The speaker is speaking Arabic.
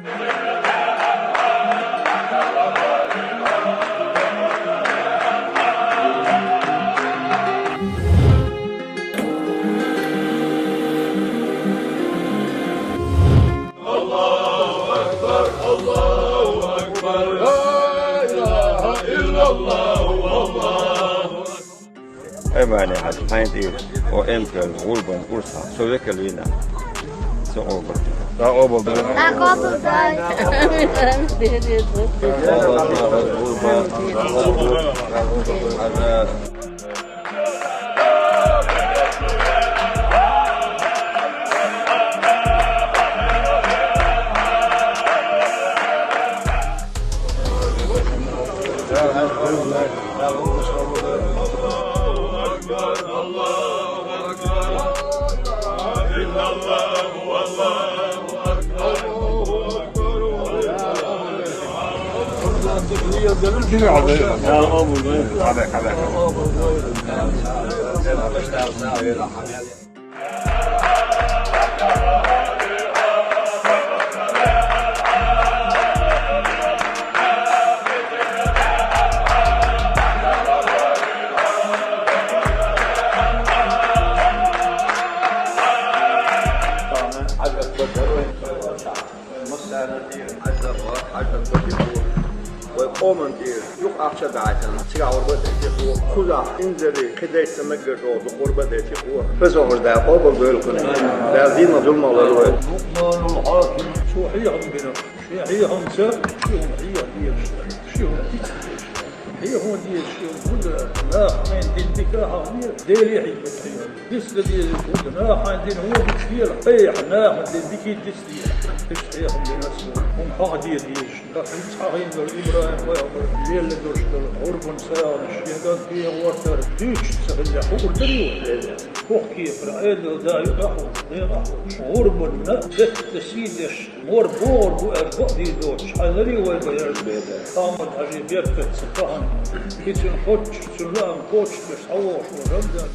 Emäni had hänti och empel ulban ursa så väcker lina så över. Där över där. Jag kommer där. وقومن دير يوق أخشى بعدين تجا وربة تجيبوا خذا إنزلي خديت سمجر روض وربة تجيبوا فزور ده قابل بيلكن لازين ظلم على الوقت لقمان الحاكم شو حيهم بنا شو حيهم سر شو حيهم دير شو حيهم دير شو كل ما حين دين بكاها دير ديري حيهم ديس دير كل ما حين دين هو بكثير حيح ناح دين بكي ديس دير إيش حيهم بنا هم حادير دير لكن صحيح دول إبراهيم ويعمر الليل دوش دول عربون ساعة الشيطان فيه واتر ديش سبيل حور دريو فوق كيف رأيل دا يقحو عربون نبت تسيدش مور بور بو أربع دي دوش حذري ويبير طامل هجي بيبكت سفاهم كيتن خوش سلام خوش بس حوش ورمزان